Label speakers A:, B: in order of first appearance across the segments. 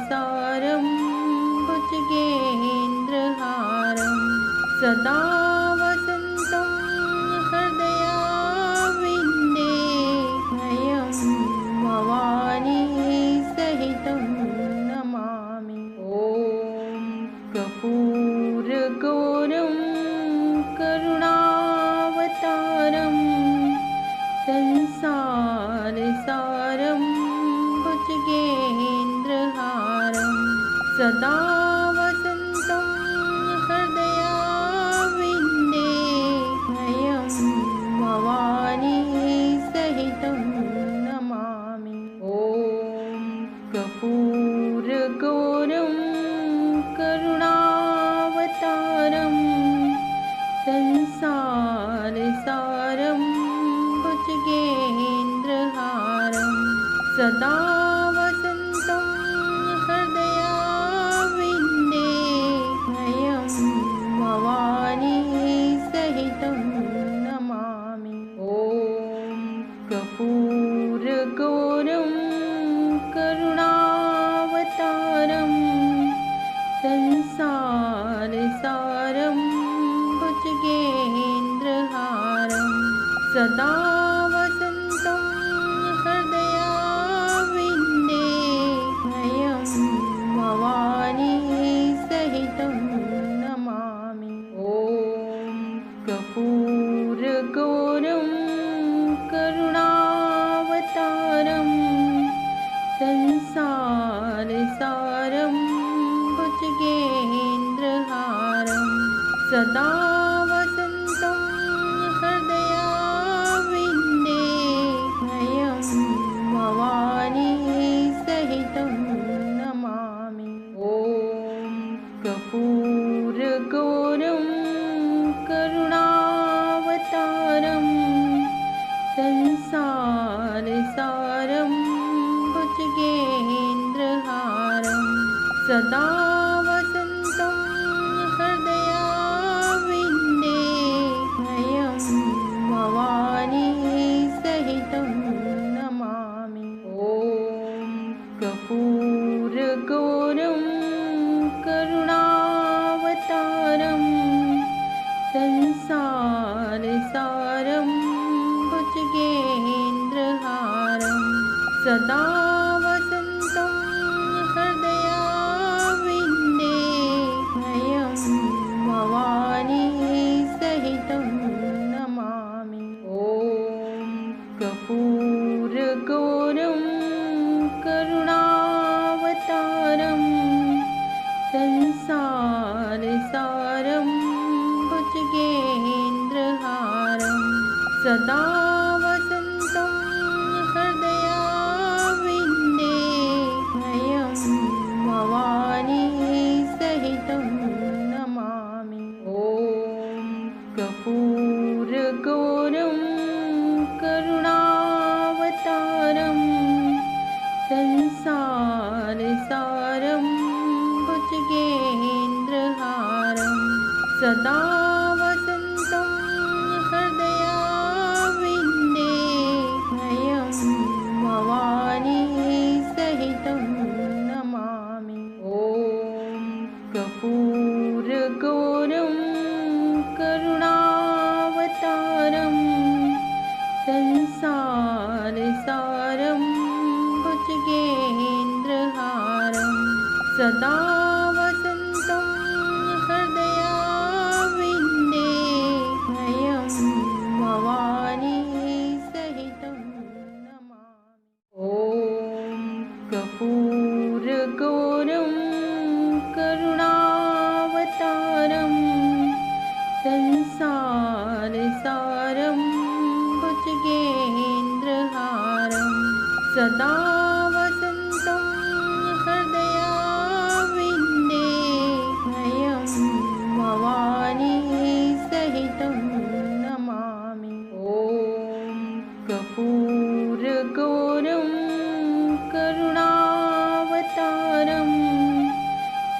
A: सारं भुजगेन्द्रहारं सदा वसन्तं हृदयारविन्दे वयं भवानी सहितं नमामि। ॐ कर्पूरगौरं करुणावतारं संसारसारं भुजगेन्द्रहारं सदा वसन्तं हृदयारविन्दे वयं भवानी सहितं नमामि। ॐ कर्पूरगौरं करुणावतारं संसारसारं भुजगेन्द्रहारं सदा वसन्तं हृदयारविन्दे वयं भवानी सहितं नमामि। ॐ कर्पूरगौरं करुणावतारं संसारसारं भुजगेन्द्रहारं सदा वसन्तं हृदयारविन्दे वयं भवानी सहितं नमामि। ॐ कर्पूरगौरं करुणावतारं संसारसारं भुजगेन्द्रहारं सदा वसन्तं हृदयारविन्दे वयं भवानी सहितं नमामि। ॐ कर्पूरगौरं करुणावतारं संसारसारं भुजगेन्द्रहारं सदा वसन्तं हृदयारविन्दे वयं भवानी सहितं नमामि। ॐ कर्पूरगौरं करुणावतारं संसारसारं भुजगेन्द्रहारं सदा वसन्तं हृदयारविन्दे वयं भवानी सहितं नमामि। ॐ कर्पूरगौरं करुणावतारं संसारसारं भुजगेन्द्रहारं सदा वसन्तं हृदयारविन्दे वयं भवानी सहितं नमामि। ॐ कर्पूरगौरं करुणावतारं संसारसारं भुजगेन्द्रहारं सदा वसन्तं हृदयारविन्दे वयं भवानी सहितं नमामि। ॐ कर्पूरगौरं करुणावतारं संसारसारं भुजगेन्द्रहारं सदा वसन्तं हृदयारविन्दे वयं भवानी सहितं नमामि। ॐ कर्पूरगौरं करुणावतारं संसारसारं भुजगेन्द्रहारं सदा वसन्तं हृदयारविन्दे वयं भवानी सहितं नमामि। ॐ कर्पूरगौरं करुणावतारं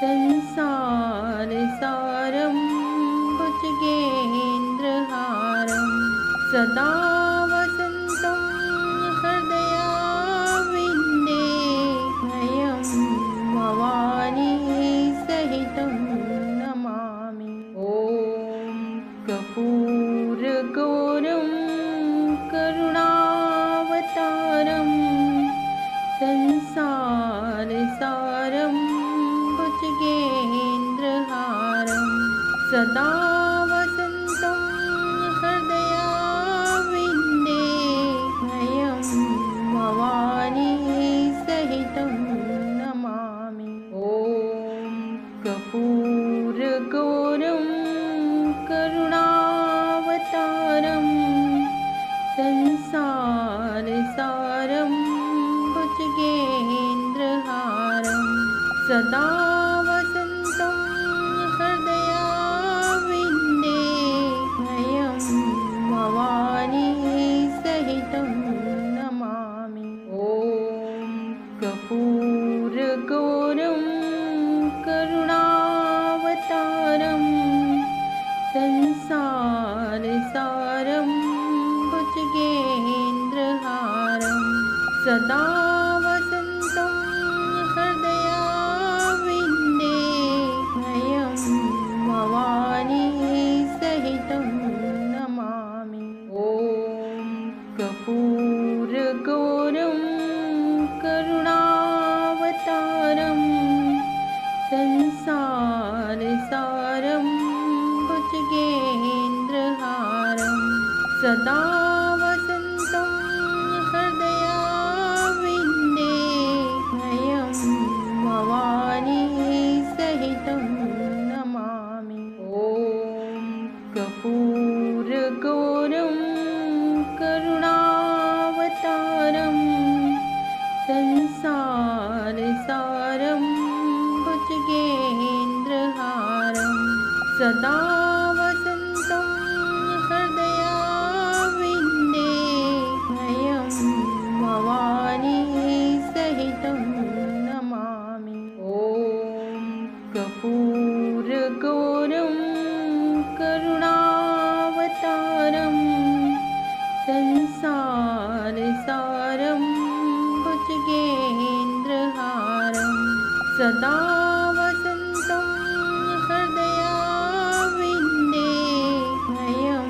A: संसारसारं भुजगेन्द्रहारं सदा वसन्तं हृदयारविन्दे वयं भवानी सदा वसन्तं हृदयाविन्दे भयं भवानी सहितं नमामि। ॐ कर्पूरगौरं करुणावतारं संसारसारं भुजगेन्द्रहारं सदा वसन्तं हृदयाविन्दे भयं भवानी सहितं नमामि। ॐ कर्पूरगौरं करुणावतारं संसारसारं भुजगेन्द्रहारं सदा वसन्तं हृदयाविन्दे भयं भवानी सहितं नमामि। ॐ कर्पूरगौरं करुणावतारं संसारसारं भुजगेन्द्रहारं सदा वसन्तं हृदयाविन्दे भयं भवानी सहितं नमामि। ॐ कर्पूरगौरं करुणावतारं संसारसारं भुजगेन्द्रहारं सदा वसन्तं हृदयाविन्दे भयं भवानी सहितं नमामि। ॐ कर्पूरगौरं करुणावतारं संसारसारं भुजगेन्द्रहारं सदा वसन्तं हृदयाविन्दे भयं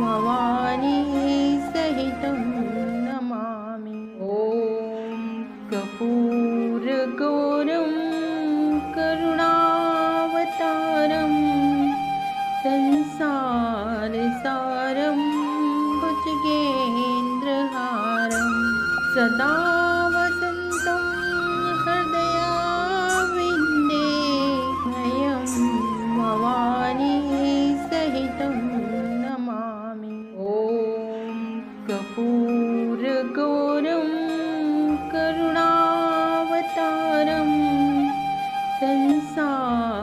A: भवानी सहितं नमामि। ॐ कर्पूरगौरं करुणावतारं संसारसारं भुजगेन्द्रहारं सदा वसन्तं हृदयाविन्दे भयं भवानी सहितं नमामि। ॐ कर्पूरगौरं करुणावतारं संसारसारं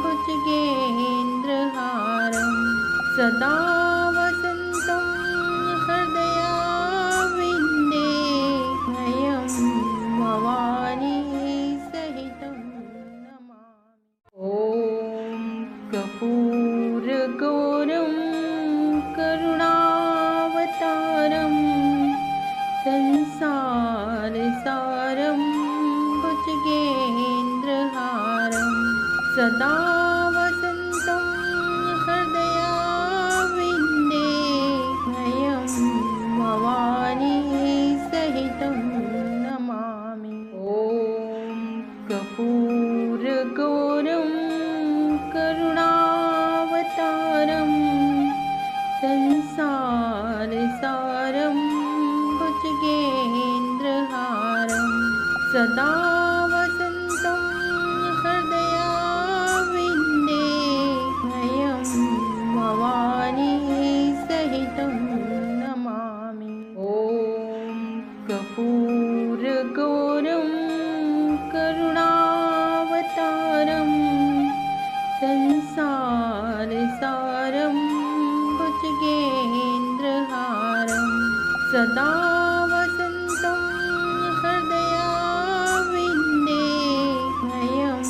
A: भुजगेन्द्रहारं सदा वसन्तं हृदयाविन्दे भयं भवानी सहितं नमामि। ॐ कर्पूरगौरं करुणावतारं संसारसारं भुजगेन्द्रहारं सदा वसन्तं हृदयाविन्दे भयं भवानी सहितं नमामि। ॐ कर्पूरगौरं करुणावतारं संसारसारं भुजगेन्द्रहारं सदा वसन्तं हृदयाविन्दे भयं भवानी सहितं नमामि। ॐ कर्पूरगौरं करुणावतारं संसारसारं भुजगेन्द्रहारं सदा वसन्तं हृदयाविन्दे भयं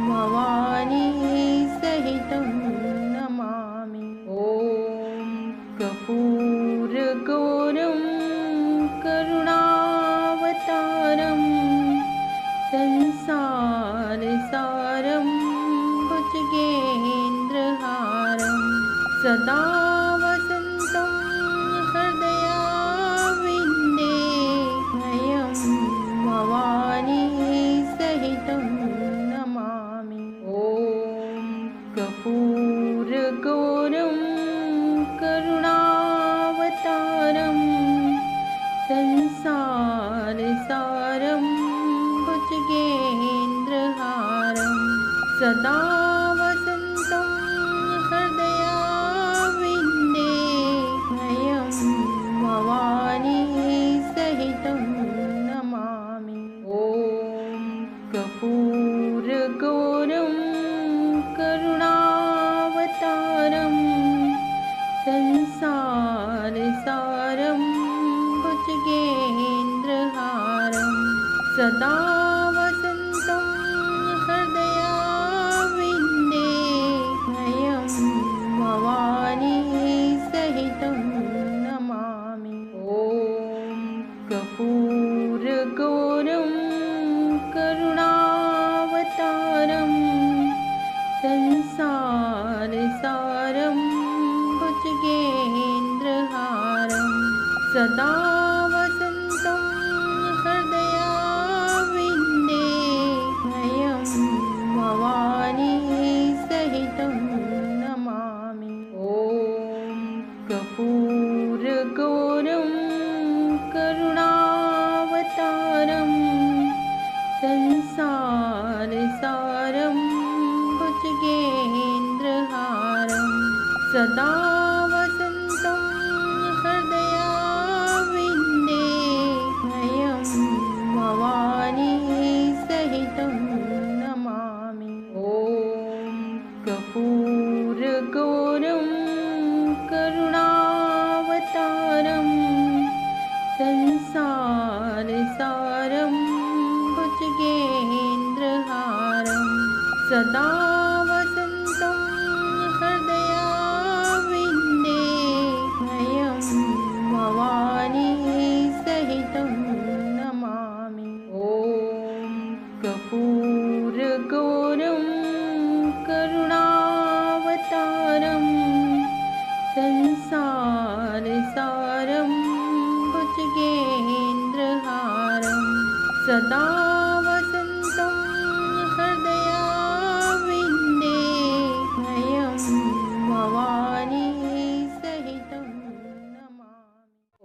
A: भवानी सहितं नमामि। ॐ कर्पूरगौरं करुणावतारं संसारसारं भुजगेन्द्रहारं सदा वसन्तं हृदयाविन्दे भयं भवानी सहितं नमामि। ॐ सदा वसन्तं हृदयाविन्दे वयं भवानी सहितं नमामि। ॐ कर्पूरगौरं करुणावतारं संसारसारं भुजगेन्द्रहारं सदा वसन्तं हृदयाविन्दे वयं भवानी सहितं नमामि। ॐ कर्पूरगौरं करुणावतारं संसारसारं भुजगेन्द्रहारं सदा वसन्तं हृदयाविन्दे वयं भवानी सहितं नमामि। ॐ कर्पूरगौरं करुणावतारं संसारसारं भुजगेन्द्रहारं सदा वसन्तं हृदयाविन्दे वयं भवानी सहितं नमामि। ॐ कर्पूरगौरं करुणावतारं संसारसारं भुजगेन्द्रहारं सदा वसन्तं हृदयाविन्दे वयं भवानी सहितं नमामि। ॐ कर्पूरगौरं करुणावतारं संसारसारं भुजगेन्द्रहारं सदा वसन्तं हृदयाविन्दे वयं भवानी सहितं नमामि। ॐ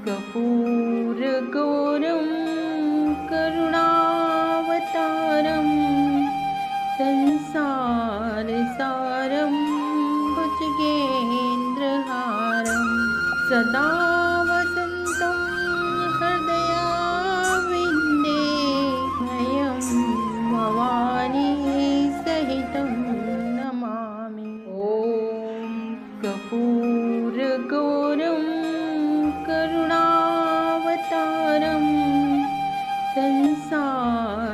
A: कर्पूरगौरं करुणावतारं संसारसारं भुजगेन्द्रहारं सदा वसन्तं हृदयाविन्दे वयं भवानी सहितं नमामि। ॐ कर्पूरगौरं करुणावतारं संसारसारं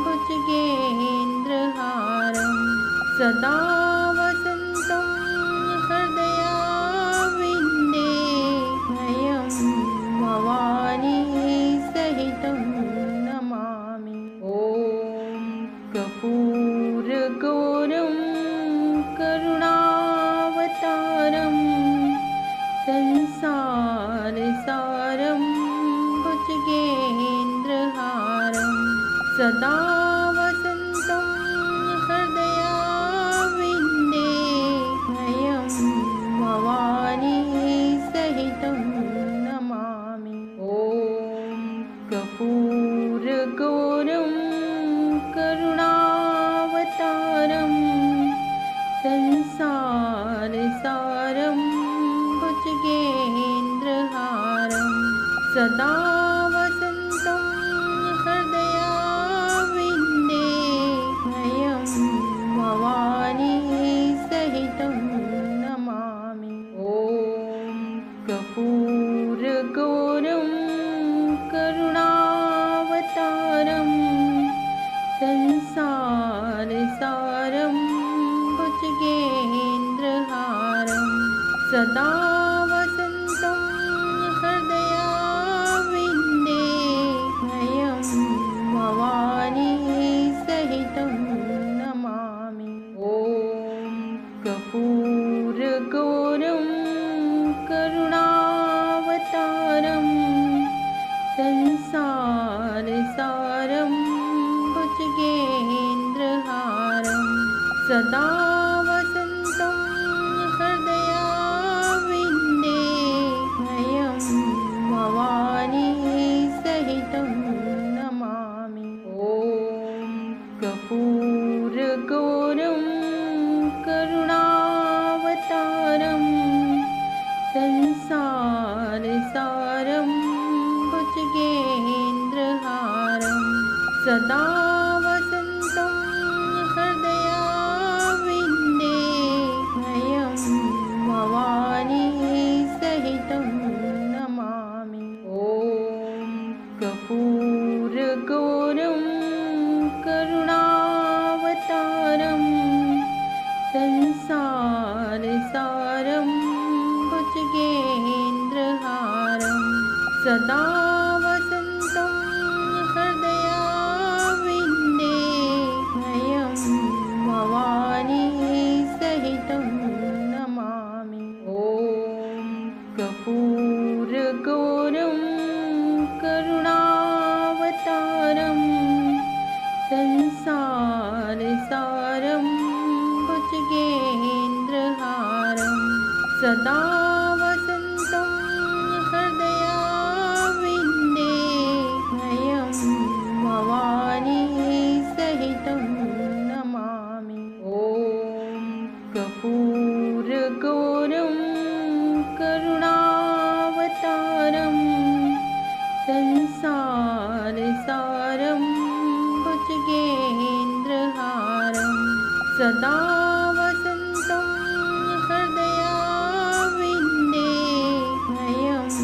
A: भुजगेन्द्रहारं सदा वसन्तं हृदयाविन्दे वयं भवानी सहितं नमामि। ॐ कर्पूरगौरं करुणावतारं संसारसारं भुजगेन्द्रहारं सदा वसन्तं हृदयाविन्दे वयं भवानी सहितं नमामि। ॐ कर्पूरगौरं करुणावतारं संसारसारं भुजगेन्द्रहारं सदा वसन्तं हृदयाविन्दे वयं भवानी सहितं नमामि। ॐ कर्पूरगौरं करुणावतारं संसारसारं भुजगेन्द्रहारं सदा वसन्तं हृदयाविन्दे वयं भवानी सहितं नमामि। ॐ कर्पूरगौरं करुणावतारं संसारसारं भुजगेन्द्रहारं सदा वसन्तं हृदयाविन्दे वयं भवानी सहितं नमामि। ॐ सदा वसन्तं हृदयाविन्दे वयं भवानी सहितं नमामि। ॐ कर्पूरगौरं करुणावतारं संसारसारं भुजगेन्द्रहारं सदा वसन्तं हृदयाविन्दे वयं भवानी सहितं नमामि। ॐ कर्पूरगौरं करुणावतारं संसारसारं भुजगेन्द्रहारं सदा वसन्तं हृदयाविन्दे वयं भवानी सहितं नमामि। ॐ कर्पूरगौरं करुणावतारं संसारसारं भुजगेन्द्रहारं सदा वसन्तं हृदयाविन्दे वयं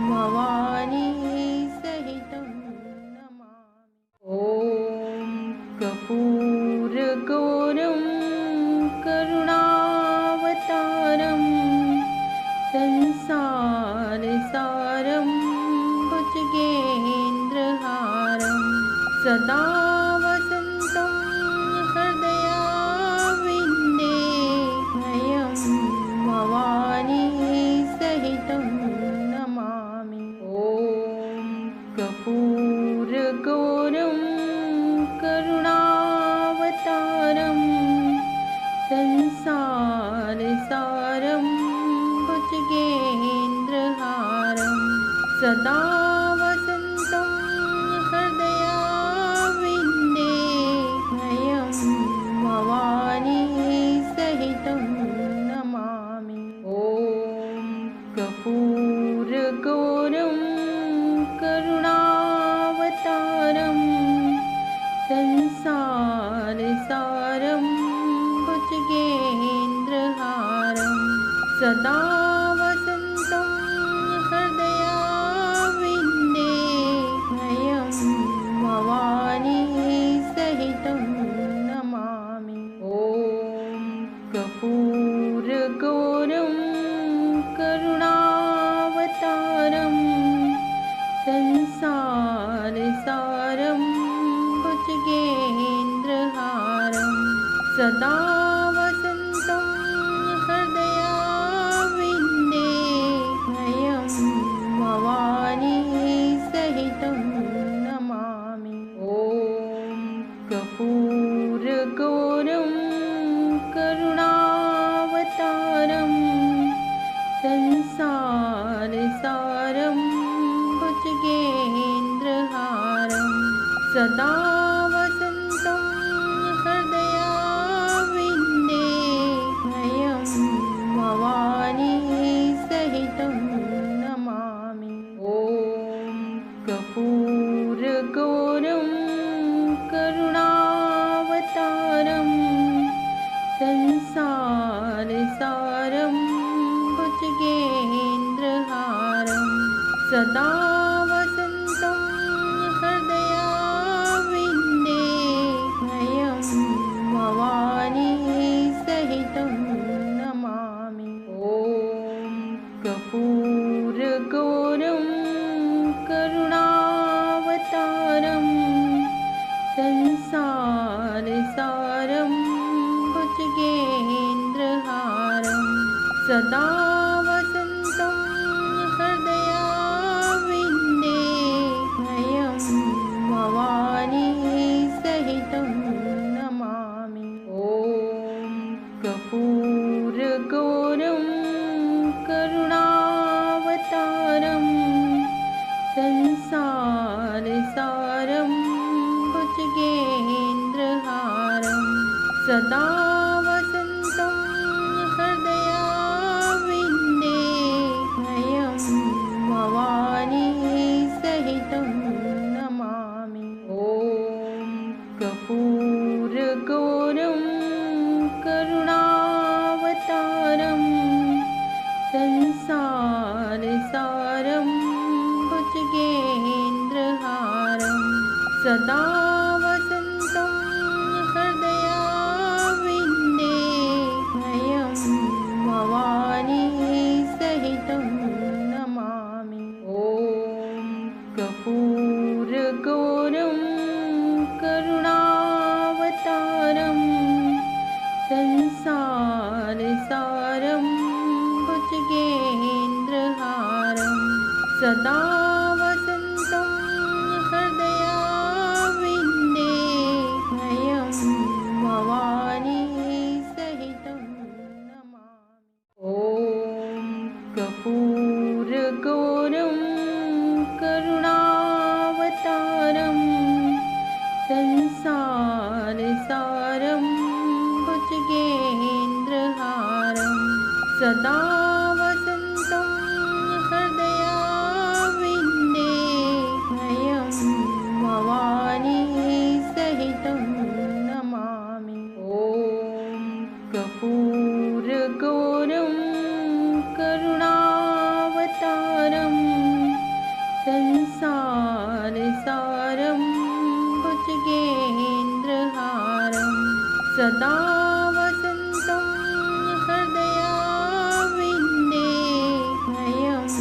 A: भवानी सहितं नमामि। ॐ कर्पूरगौरं करुणावतारं संसारसारं भुजगेन्द्रहारं सदा वसन्तं हृदयाविन्दे वयं भवानी सहितं नमामि। ॐ कर्पूरगौरं करुणावतारं संसारसारं भुजगेन्द्रहारं सदा वसन्तं हृदयाविन्दे वयं भवानी सहितं नमामि। ॐ कर्पूरगौरं करुणावतारं संसारसारं भुजगेन्द्रहारं सदा वसन्तं हृदयाविन्दे वयं भवानी सहितं नमामि। ॐ कर्पूरगौरं करुणावतारं संसारसारं भुजगेन्द्रहारं सदा वसन्तं हृदयाविन्दे वयं भवानी सहितं नमामि। ॐ कर्पूरगौरं करुणावतारं संसारसारं भुजगेन्द्रहारं सदा वसन्तं हृदयाविन्दे वयं भवानी सहितं नमामि। ॐ कर्पूरगौरं करुणावतारं संसारसारं भुजगेन्द्रहारं सदा वसन्तं हृदयाविन्दे वयं भवानी सहितं नमामि। ॐ कर्पूरगौरं करुणावतारं संसारसारं भुजगेन्द्रहारं सदा वसन्तं हृदयाविन्दे वयं भवानी सहितं नमामि। ॐ कर्पूरगौरं करुणावतारं संसारसारं भुजगेन्द्रहारं सदा वसन्तं हृदयाविन्दे भुजगेन्द्रहारं सदा वसन्तं हृदयारविन्दे वयं भवानी सहितं नमामि। ॐ कर्पूरगौरं करुणावतारं संसारसारं भुजगेन्द्रहारं सदा वसन्तं हृदयारविन्दे वयं भवानी सहितं नमामि। ॐ कर्पूरगौरं करुणावतारं संसारसारं भुजगेन्द्रहारं सदा वसन्तं हृदयारविन्दे वयं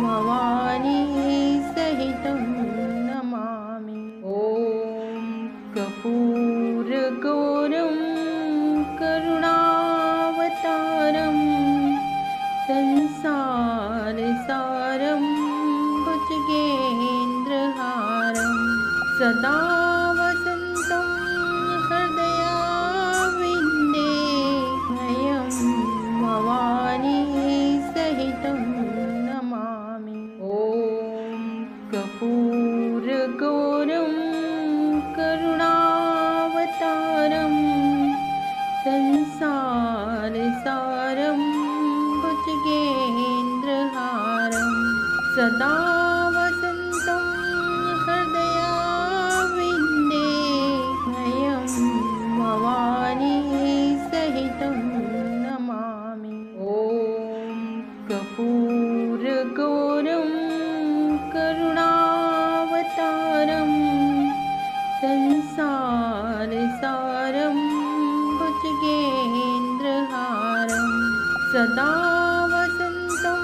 A: भवानी सहितं नमामि। ॐ कर्पूरगौरं करुणावतारं संसारसारं भुजगेन्द्रहारं सदा वसन्तं हृदयारविन्दे वयं भवानी सहितं नमामि। ॐ कर्पूरगौरं करुणावतारं संसारसारं भुजगेन्द्रहारं सदा वसन्तं हृदयारविन्दे वयं भवानी सहितं नमामि। ॐ कर्पूरगौरं करुणावतारं संसारसारं भुजगेन्द्रहारं सदा वसन्तं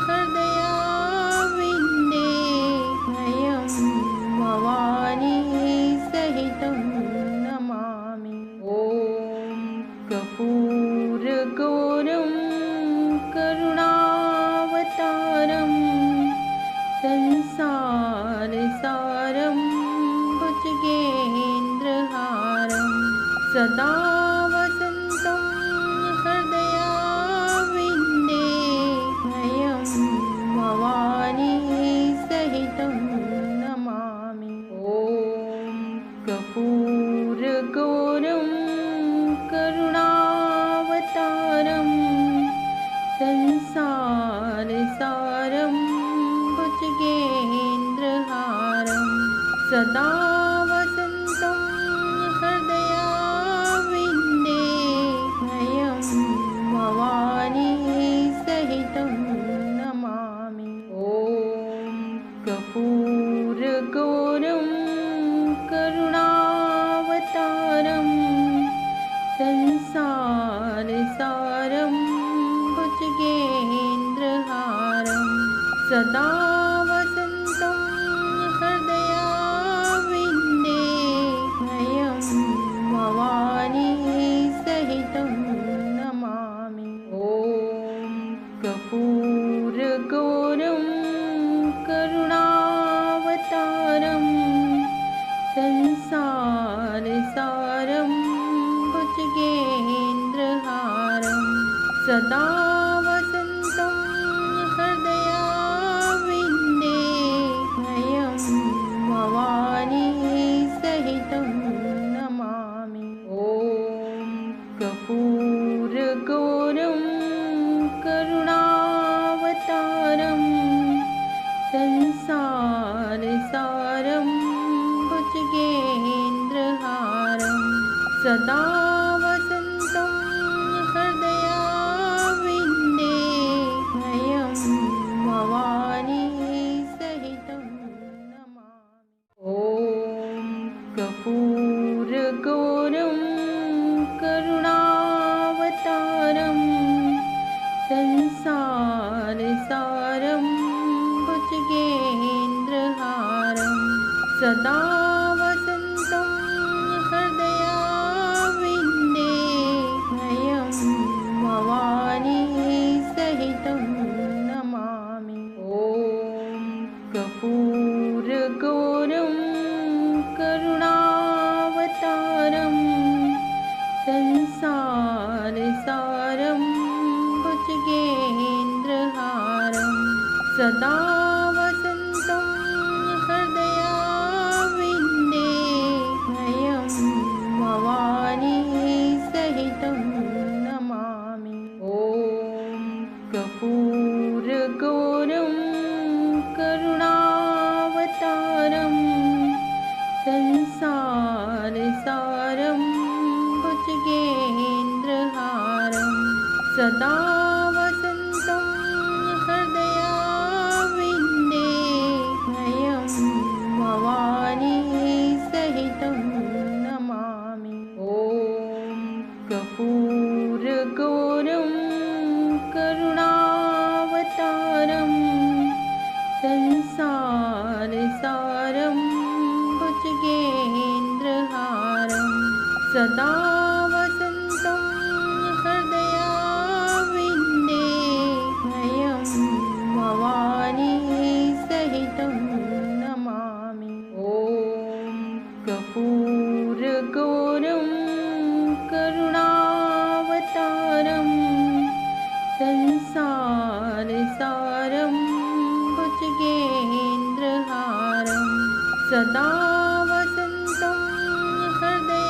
A: हृदयारविन्दे वयं भवानी सहितं नमामि। ॐ कर्पूरगौरं करुणावतारं संसारसारं भुजगेन्द्रहारं सदा वसन्तं हृदयारविन्दे वयं भवानी सहितं नमामि। ॐ कर्पूरगौरं करुणावतारं संसारसारं भुजगेन्द्रहारं सदा वसन्तं हृदयारविन्दे वयं भवानी सहितं नमामि। ॐ कर्पूरगौरं करुणावतारं संसारसारं भुजगेन्द्रहारं सदा वसन्तं हृदयारविन्दे वयं भवानी सहितं नमामि। ॐ कर्पूरगौरं करुणावतारं संसारसारं भुजगेन्द्रहारं सदा वसन्तं हृदयारविन्दे वयं भवानी सहितं नमामि। ॐ कर्पूरगौरं करुणावतारं संसारसारं भुजगेन्द्रहारं सदा वसन्तं हृदयारविन्दे वयं भवानी सहितं नमामि। ॐ कर्पूरगौरं करुणावतारं संसारसारं भुजगेन्द्रहारं सदा वसन्तं हृदयारविन्दे वयं भवानी सहितं सदा वसन्तं हृदयाविन्दे वयं भवानी सहितं नमामि। ॐ कर्पूरगौरं करुणावतारं संसारसारं भुजगेन्द्रहारं सदा वसन्तं हृदयाविन्दे वयं भवानी सहितं नमामि। ॐ कर्पूरगौरं करुणावतारं संसारसारं भुजगेन्द्रहारं सदा वसन्तं हृदयाविन्दे वयं भवानी सहितं नमामि। ॐ कर्पूरगौरं करुणावतारं संसारसारं भुजगेन्द्रहारं सदा वसन्तं हृदयाविन्दे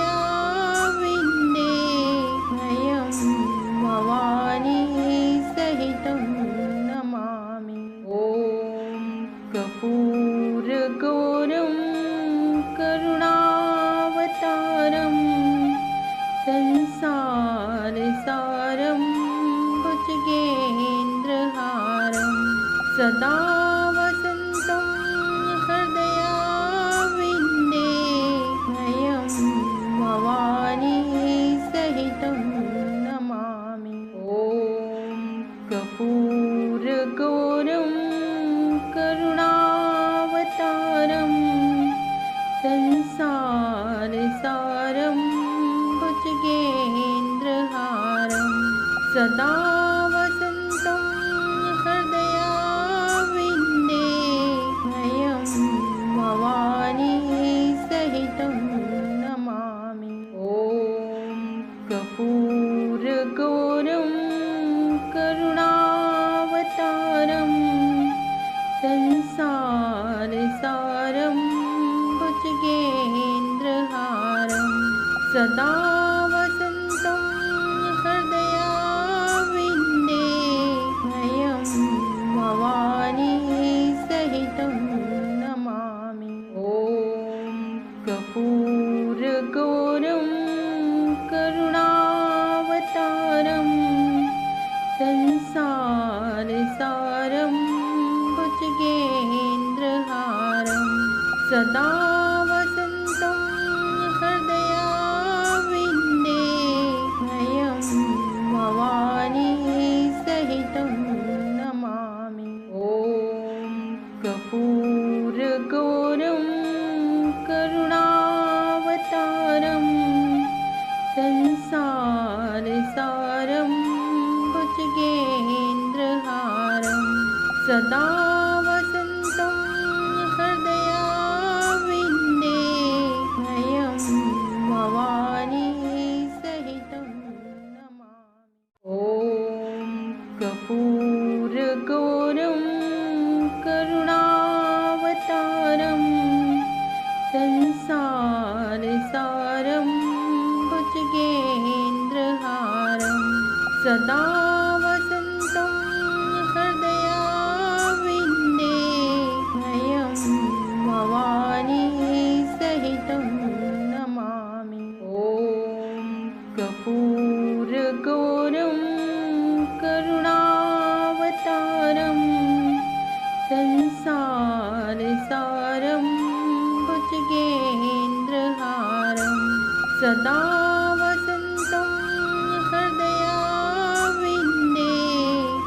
A: वयं भवानी सहितं नमामि। ॐ कर्पूरगौरं करुणावतारं संसारसारं भुजगेन्द्रहारं सदा वसन्तं हृदयाविन्दे वयं भवानी सहितं नमामि। ॐ कर्पूरगौरं करुणावतारं संसारसारं भुजगेन्द्रहारं सदा वसन्तं हृदयाविन्दे वयं भवानी सहितं नमामि। ॐ कर्पूरगौरं करुणावतारं संसारसारं भुजगेन्द्रहारं सदा वसन्तं हृदयाविन्दे वयं भवानी सहितं नमामि। ॐ कर्पूरगौरं करुणावतारं संसारसारं भुजगेन्द्रहारं सदा वसन्तं हृदयाविन्दे वयं भवानी सहितं नमामि। ॐ कर्पूरगौरं करुणावतारं संसारसारं भुजगेन्द्रहारं सदा वसन्तं हृदयाविन्दे वयं भवानी सहितं नमामि। ॐ कर्पूरगौरं करुणावतारं संसारसारं भुजगेन्द्रहारं सदा वसन्तं हृदयाविन्दे वयं भवानी सहितं नमामि। ॐ कर्पूरगौरं करुणावतारं संसारसारं भुजगेन्द्रहारं सदा वसन्तं हृदयाविन्दे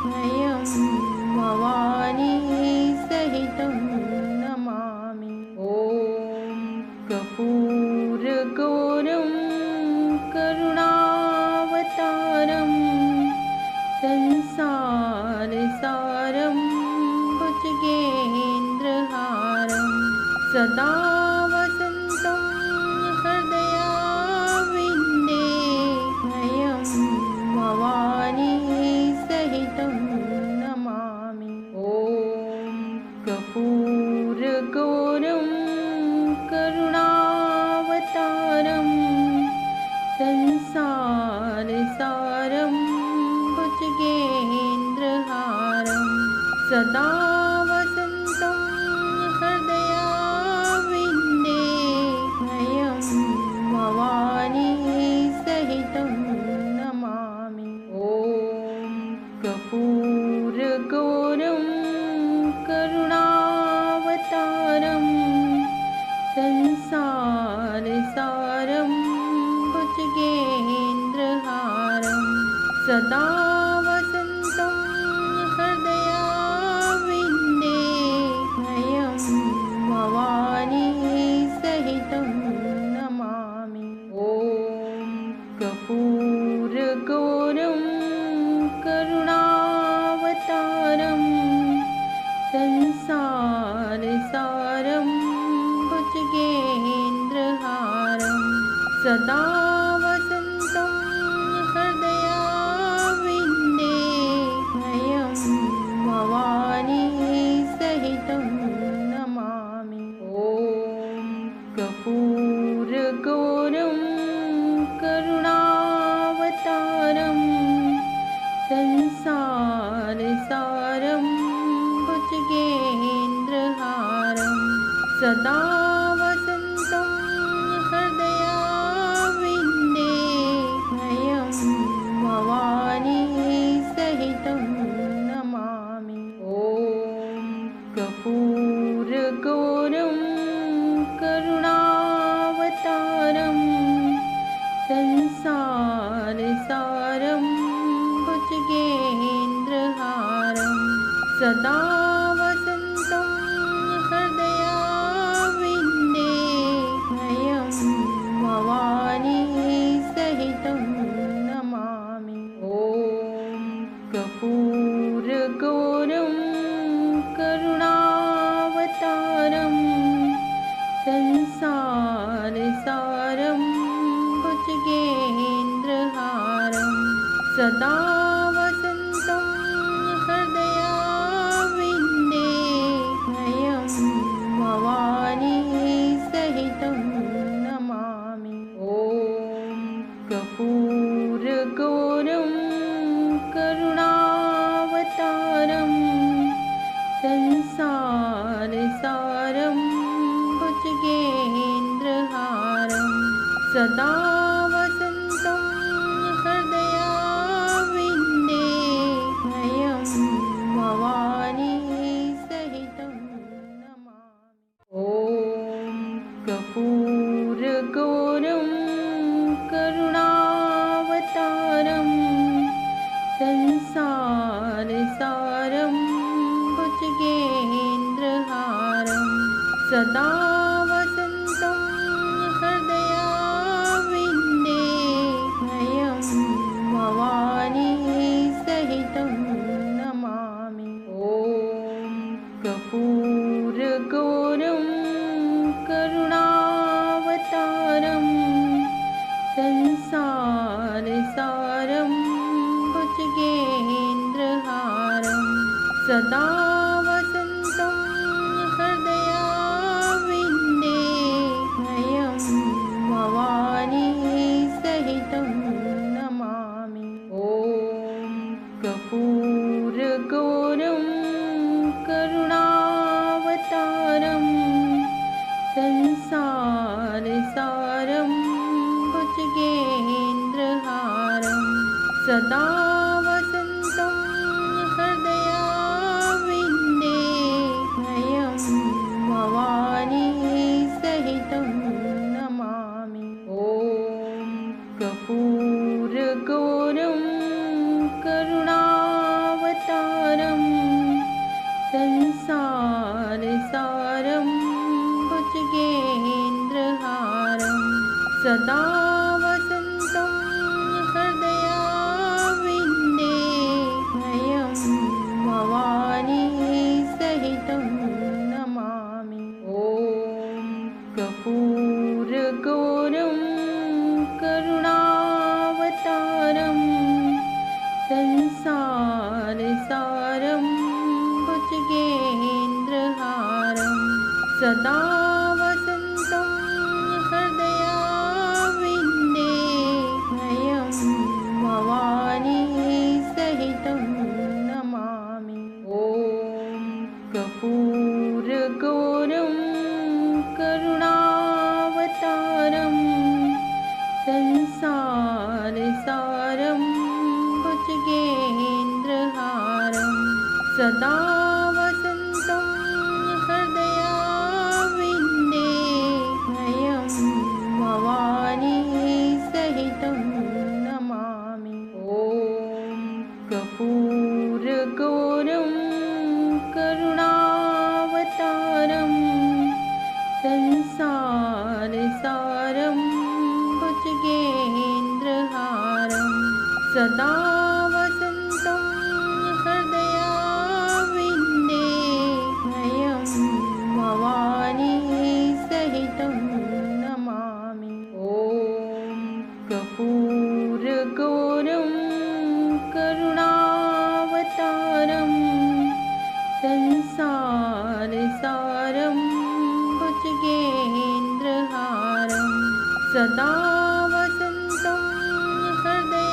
A: वयं भवानी सहितं नमामि। ॐ कर्पूरगौरं करुणावतारं संसारसारं भुजगेन्द्रहारं सदा वसन्तं हृदयाविन्दे वयं भवानी सहितं नमामि। ॐ कर्पूरगौरं करुणावतारं संसारसारं भुजगेन्द्रहारं सदा वसन्तं हृदयारविन्दे भयं भवानी सहितं नमामि। ॐ कर्पूरगौरं करुणावतारं संसारसारं भुजगेन्द्रहारं सदा वसन्तं हृदयारविन्दे भयं भवानी सहितं नमामि। ॐ कर्पूरगौरं करुणावतारं संसारसारं भुजगेन्द्रहारं सदा वसन्तं हृदयारविन्दे भयं भवानी सहितं नमामि। ॐ कर्पूरगौरं करुणावतारं संसारसारं भुजगेन्द्रहारं सदा वसन्तं हृदयारविन्दे भयं भवानी सहितं नमामि। ॐ कर्पूरगौरं करुणावतारं संसारसारं भुजगेन्द्रहारं सदा वसन्तं हृदयारविन्दे भयं भवानी सहितं नमामि। ॐ कर्पूरगौरं करुणावतारं संसारसारं भुजगेन्द्रहारं सदा वसन्तं हृदयारविन्दे भयं भवानी सहितं नमामि। ॐ कर्पूरगौरं करुणावतारं संसारसारं भुजगेन्द्रहारं सदा वसन्तं हृदयारविन्दे भयं भवानी सहितं नमामि। ॐ कर्पूरगौरं करुणावतारं संसारसारं भुजगेन्द्रहारं सदा वसन्तं हृदयारविन्दे भयं भवानी सहितं नमामि। ॐ कर्पूरगौरं करुणावतारं संसारसारं भुजगेन्द्रहारं सदा वसन्तं हृदयारविन्दे भयं भवानी सहितं नमामि। ॐ कर्पूरगौरं करुणावतारं संसारसारं भुजगेन्द्रहारं सदा वसन्तं हृदयारविन्दे भयं भवानी सहितं नमामि। ॐ कर्पूरगौरं करुणावतारं संसारसारं भुजगेन्द्रहारं सदा वसन्तं हृदयारविन्दे भयं भवानी सहितं नमामि। ॐ कर्पूरगौरं करुणावतारं संसारसारं भुजगेन्द्रहारं सदा वसन्तं हृदयाविन्दे भयं भवानी सहितं नमामि। ॐ कर्पूरगौरं करुणावतारं संसारसारं भुजगेन्द्रहारं सदा वसन्तं हृदयाविन्दे भयं भवानी सहितं नमामि। ॐ कर्पूरगौरं करुणावतारं संसारसारं भुजगेन्द्रहारं सदा वसन्तं हृदयाविन्दे भयं भवानी सहितं नमामि। ॐ कर्पूरगौरं करुणावतारं संसारसारं भुजगेन्द्रहारं सदा वसन्तं हृदयाविन्दे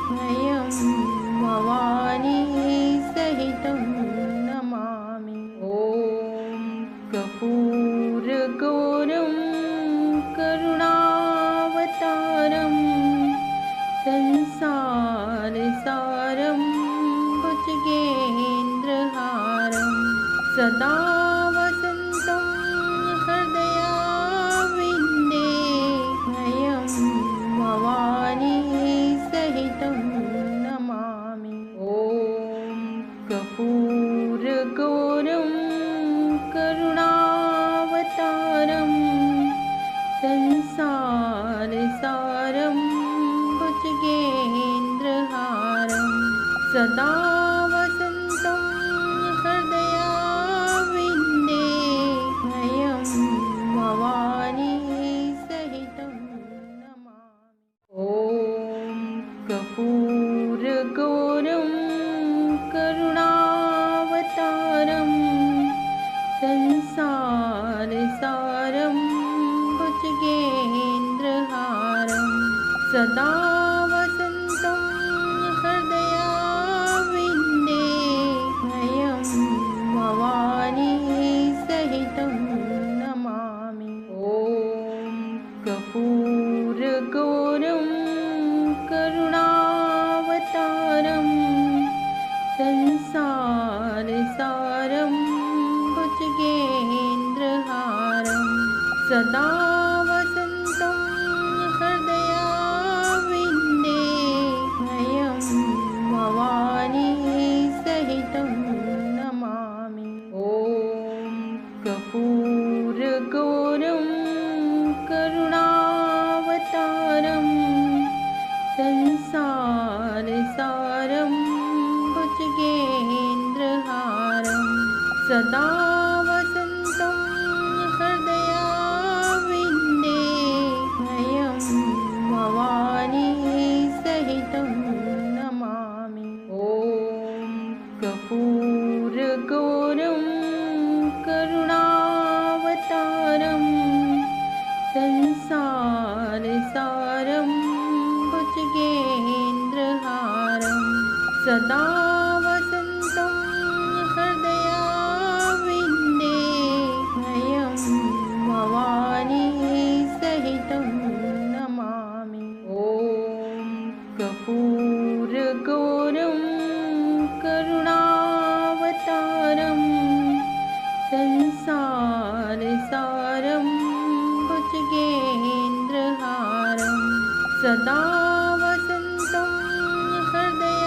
A: भयं भवानी सहितं नमामि। ॐ कर्पूरगौरं करुणावतारं संसारसारं भुजगेन्द्रहारं सदा वसन्तं हृदयाविन्दे भयं भवानी सहितं नमामि। ॐ कर्पूरगौरं करुणावतारं संसारसारं भुजगेन्द्रहारं सदा वसन्तं हृदयाविन्दे भयं भवानी सहितं नमामि। ॐ कर्पूरगौरं करुणावतारं संसारसारं भुजगेन्द्रहारं सदा वसन्तं हृदयाविन्दे भयं भवानी सहितं नमामि। ॐ कर्पूरगौरं करुणावतारं संसारसारं भुजगेन्द्रहारं सदा वसन्तं हृदयाविन्दे भयं भवानी सहितं नमामि। ॐ कर्पूरगौरं करुणावतारं संसारसारं भुजगेन्द्रहारं सदा वसन्तं हृदयाविन्दे भयं भवानी सहितं नमामि। ॐ कर्पूरगौरं करुणावतारं संसारसारं भुजगेन्द्रहारं सदा वसन्तं हृदयाविन्दे भयं भवानी सहितं नमामि। ॐ कर्पूरगौरं करुणावतारं संसारसारं भुजगेन्द्रहारं सदा वसन्तं हृदयाविन्दे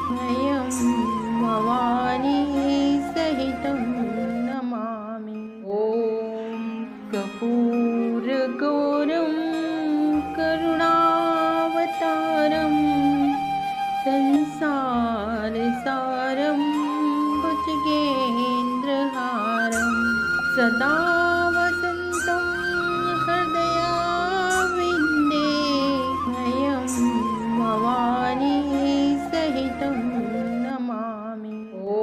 A: भयं भवानी सहितं नमामि। ॐ कर्पूरगौरं करुणावतारं संसारसारं भुजगेन्द्रहारं सदा वसन्तं हृदयाविन्दे भयं भवानी सहितं नमामि। ॐ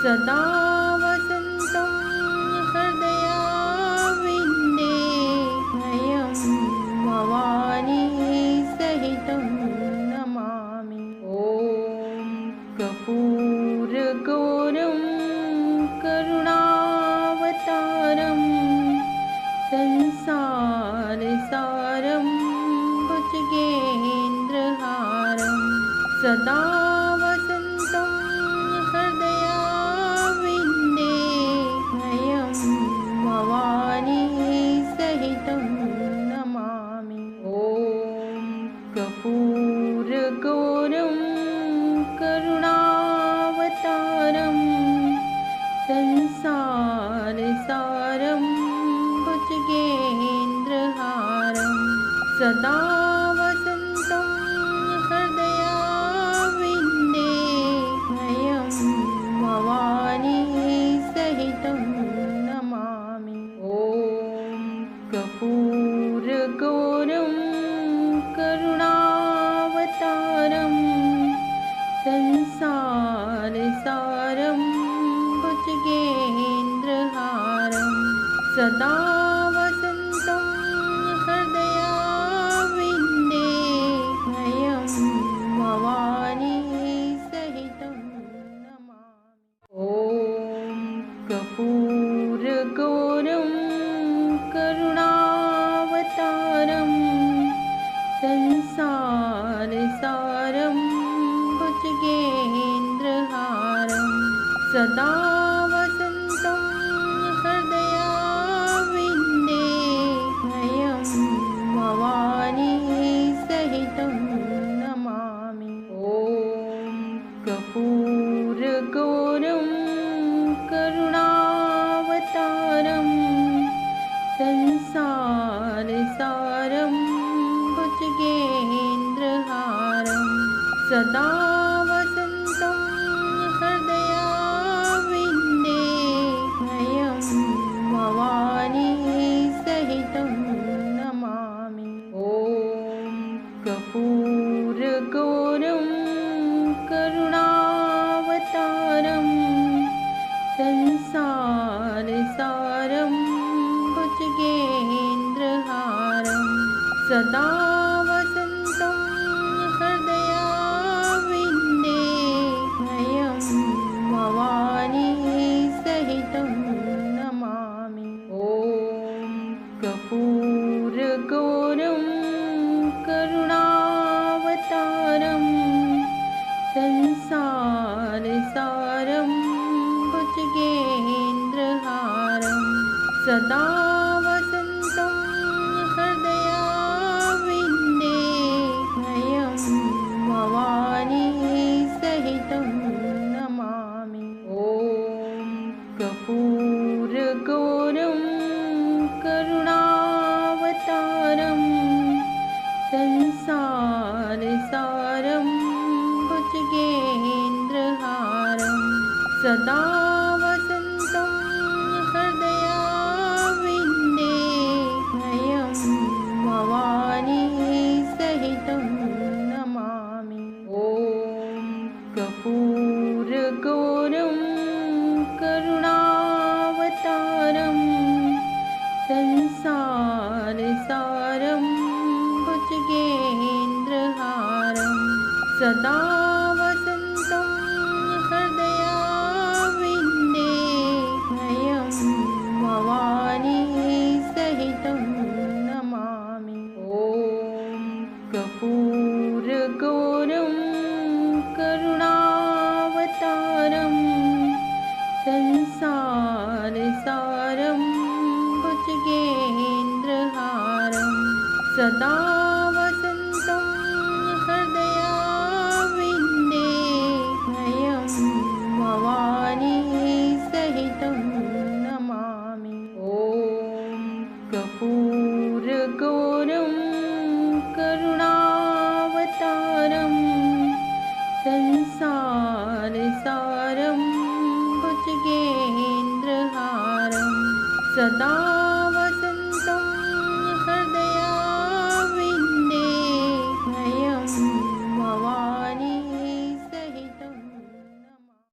A: सदा वसन्तं हृदयाविन्दे वयं भवानी सहितं नमामि। ॐ कर्पूरगौरं करुणावतारं संसारसारं भुजगेन्द्रहारं सदा वसन्तं हृदयाविन्दे वयं भवानी सहितं नमामि। ॐ कर्पूरगौरं करुणावतारं संसारसारं भुजगेन्द्रहारं सदा वसन्तं हृदयाविन्दे वयं भवानी सहितं नमामि। ॐ कर्पूरगौरं करुणावतारं संसारसारं भुजगेन्द्रहारं सदा वसन्तं हृदयाविन्दे वयं भवानी सहितं नमामि। ॐ कर्पूरगौरं करुणावतारं संसारसारं भुजगेन्द्रहारं सदा वसन्तं हृदयाविन्दे वयं भवानी सहितं नमामि। ॐ कर्पूरगौरं करुणावतारं संसारसारं भुजगेन्द्रहारं सदा वसन्तं हृदयाविन्दे वयं भवानी सहितं नमामि। ॐ कर्पूरगौरं करुणावतारं संसारसारं भुजगेन्द्रहारं सदा वसन्तं हृदयाविन्दे वयं भवानी सहितं नमामि। ॐ कर्पूरगौरं करुणावतारं संसारसारं भुजगेन्द्रहारं सदा वसन्तं हृदयाविन्दे वयं भवानी सहितं नमामि। ॐ कर्पूरगौरं करुणावतारं संसारसारं भुजगेन्द्रहारं सदा वसन्तं हृदयाविन्दे वयं भवानी सहितं नमामि। ॐ कर्पूरगौरं करुणावतारं संसारसारं भुजगेन्द्रहारं सदा वसन्तं हृदयाविन्दे वयं भवानी सहितं नमामि। ॐ कर्पूरगौरं करुणावतारं संसारसारं भुजगेन्द्रहारं सदा वसन्तं हृदयाविन्दे वयं भवानी सहितं नमामि। ॐ कर्पूरगौरं करुणावतारं संसारसारं भुजगेन्द्रहारं सदा